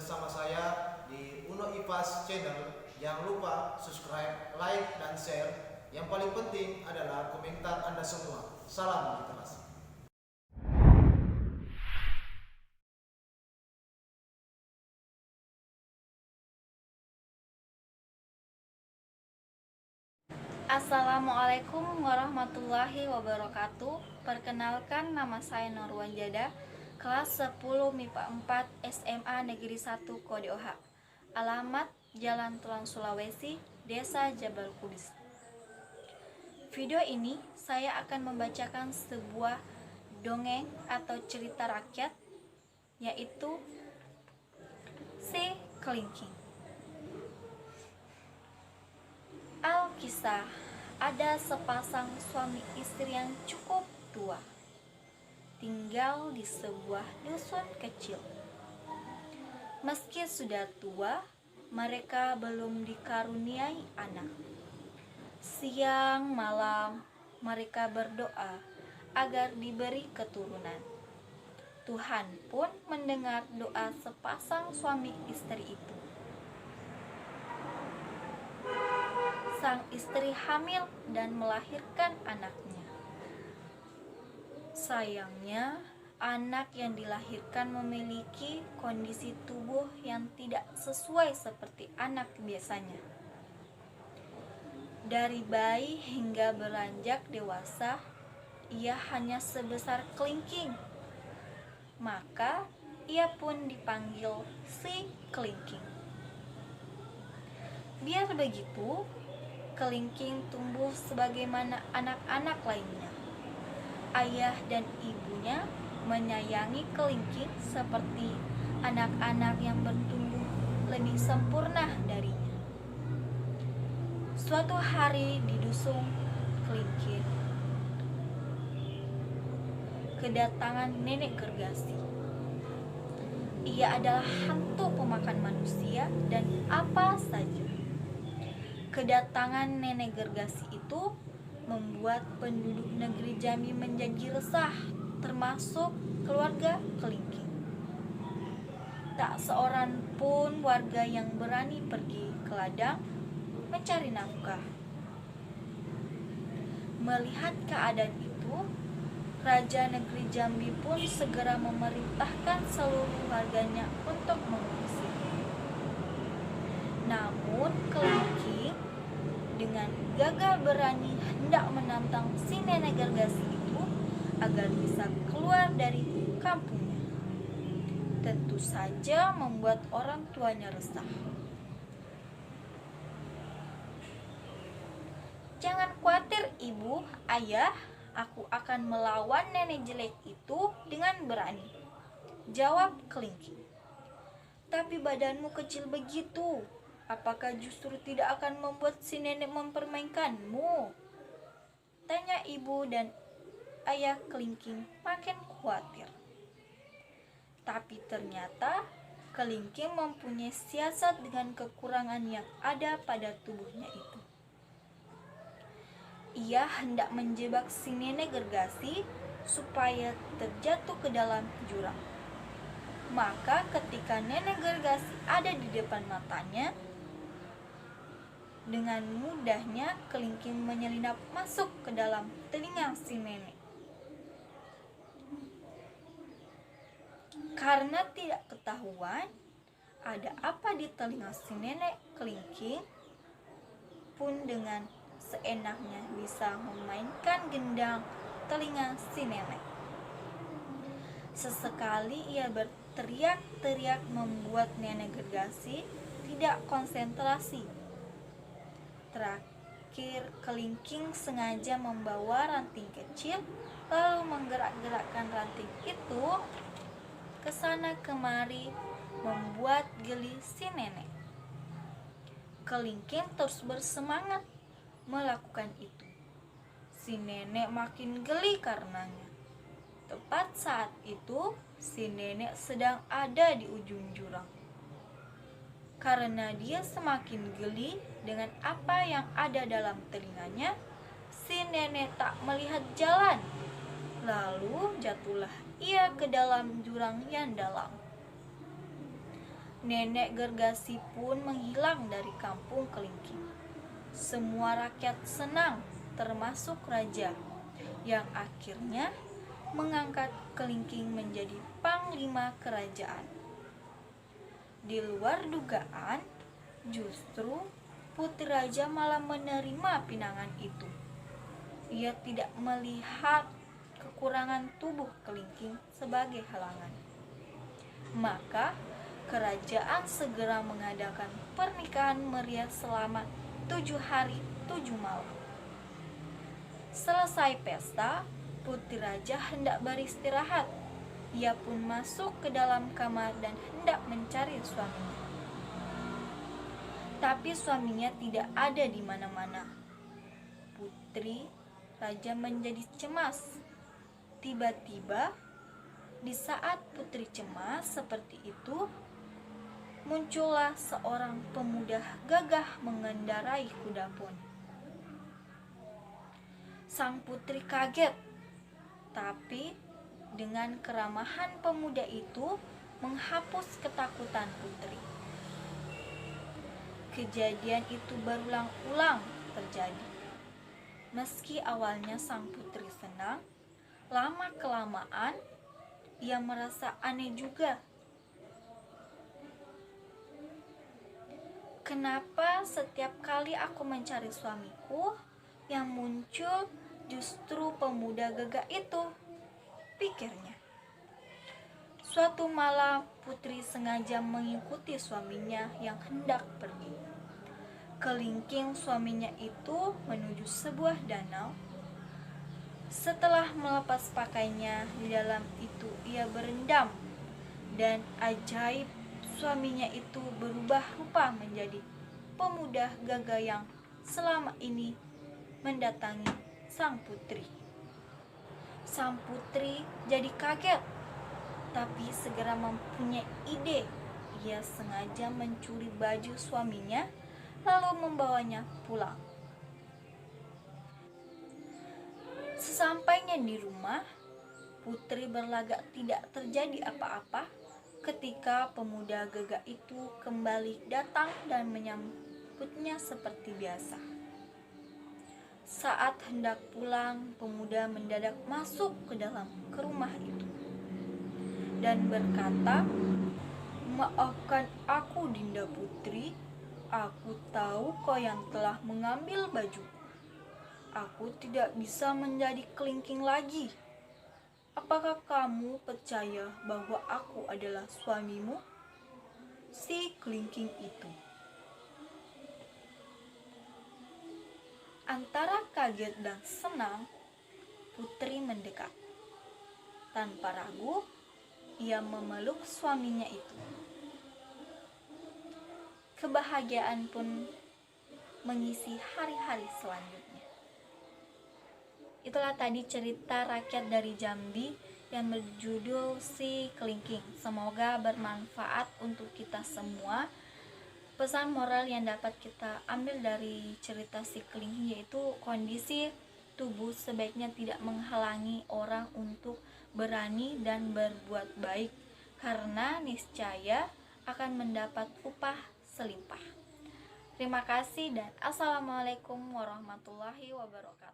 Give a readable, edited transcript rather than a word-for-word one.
bersama saya di Uno Ivas Channel. Jangan lupa subscribe, like, dan share. Yang paling penting adalah komentar Anda semua. Salam literasi. Assalamualaikum warahmatullahi wabarakatuh. Perkenalkan, nama saya Nurwanjada, kelas 10 MIPA 4 SMA Negeri 1 Kode OH. Alamat Jalan Tulang Sulawesi, Desa Jabal Kudus. Video ini saya akan membacakan sebuah dongeng atau cerita rakyat, yaitu Si Kelingking. Alkisah, ada sepasang suami istri yang cukup tua, tinggal di sebuah dusun kecil. Meski sudah tua, mereka belum dikaruniai anak. Siang malam mereka berdoa agar diberi keturunan. Tuhan pun mendengar doa sepasang suami istri itu. Sang istri hamil dan melahirkan anaknya. Sayangnya, anak yang dilahirkan memiliki kondisi tubuh yang tidak sesuai seperti anak biasanya. Dari bayi hingga beranjak dewasa, ia hanya sebesar kelingking. Maka, ia pun dipanggil Si Kelingking. Biar begitu, kelingking tumbuh sebagaimana anak-anak lainnya. Ayah dan ibunya menyayangi kelingking seperti anak-anak yang bertumbuh lebih sempurna darinya. Suatu hari di dusun kelingking kedatangan nenek Gergasi. Ia adalah hantu pemakan manusia dan apa saja. Kedatangan nenek Gergasi itu membuat penduduk negeri Jambi menjadi resah, termasuk keluarga kelingking. Tak seorang pun warga yang berani pergi ke ladang mencari nafkah. Melihat keadaan itu, Raja negeri Jambi pun segera memerintahkan seluruh warganya untuk mengungsi. Namun kelingking dengan gagah berani hendak menantang si nenek Gergasi itu agar bisa keluar dari kampungnya. Tentu saja membuat orang tuanya resah. Jangan khawatir ibu, ayah, aku akan melawan nenek jelek itu dengan berani, jawab kelingking. Tapi badanmu kecil begitu, apakah justru tidak akan membuat si nenek mempermainkanmu? Tanya ibu dan ayah kelingking makin khawatir. Tapi ternyata kelingking mempunyai siasat dengan kekurangan yang ada pada tubuhnya itu. Ia hendak menjebak si nenek Gergasi supaya terjatuh ke dalam jurang. Maka ketika nenek Gergasi ada di depan matanya, dengan mudahnya kelingking menyelinap masuk ke dalam telinga si nenek. Karena tidak ketahuan ada apa di telinga si nenek, kelingking pun dengan seenaknya bisa memainkan gendang telinga si nenek. Sesekali ia berteriak-teriak membuat nenek Gergasi tidak konsentrasi. Terakhir, kelingking sengaja membawa ranting kecil lalu menggerak-gerakkan ranting itu ke sana kemari membuat geli si nenek. Kelingking terus bersemangat melakukan itu. Si nenek makin geli karenanya. Tepat saat itu, si nenek sedang ada di ujung jurang. Karena dia semakin geli dengan apa yang ada dalam telinganya, si nenek tak melihat jalan. Lalu jatuhlah ia ke dalam jurang yang dalam. Nenek Gergasi pun menghilang dari kampung Kelingking. Semua rakyat senang, termasuk raja, yang akhirnya mengangkat Kelingking menjadi panglima kerajaan. Di luar dugaan, justru putri raja malah menerima pinangan itu. Ia tidak melihat kekurangan tubuh Kelingking sebagai halangan. Maka kerajaan segera mengadakan pernikahan meriah selama 7 hari 7 malam. Selesai pesta, putri raja hendak beristirahat. Ia pun masuk ke dalam kamar dan hendak mencari suaminya. Tapi suaminya tidak ada di mana-mana. Putri raja menjadi cemas. Tiba-tiba, di saat putri cemas seperti itu, muncullah seorang pemuda gagah mengendarai kuda poni. Sang putri kaget, tapi dengan keramahan pemuda itu menghapus ketakutan putri. Kejadian itu berulang-ulang terjadi. Meski awalnya sang putri senang, lama-kelamaan ia merasa aneh juga. Kenapa setiap kali aku mencari suamiku, yang muncul justru pemuda gagah itu? Pikirnya. Suatu malam, putri sengaja mengikuti suaminya yang hendak pergi. Kelingking suaminya itu menuju sebuah danau. Setelah melepas pakaiannya, di dalam itu ia berendam, dan ajaib, suaminya itu berubah rupa menjadi pemuda gagah yang selama ini mendatangi sang putri. Sang putri jadi kaget, tapi segera mempunyai ide. Ia sengaja mencuri baju suaminya, lalu membawanya pulang. Sesampainya di rumah, putri berlagak tidak terjadi apa-apa ketika pemuda gagah itu kembali datang dan menyambutnya seperti biasa. Saat hendak pulang, pemuda mendadak masuk ke dalam rumah itu dan berkata, "Maafkan aku, Dinda Putri. Aku tahu kau yang telah mengambil bajuku. Aku tidak bisa menjadi kelingking lagi. Apakah kamu percaya bahwa aku adalah suamimu?" Si kelingking itu antara kaget dan senang, putri mendekat. Tanpa ragu, ia memeluk suaminya itu. Kebahagiaan pun mengisi hari-hari selanjutnya. Itulah tadi cerita rakyat dari Jambi yang berjudul Si Kelingking. Semoga bermanfaat untuk kita semua. Pesan moral yang dapat kita ambil dari cerita Si Kelingking yaitu kondisi tubuh sebaiknya tidak menghalangi orang untuk berani dan berbuat baik, karena niscaya akan mendapat upah selimpah. Terima kasih dan assalamualaikum warahmatullahi wabarakatuh.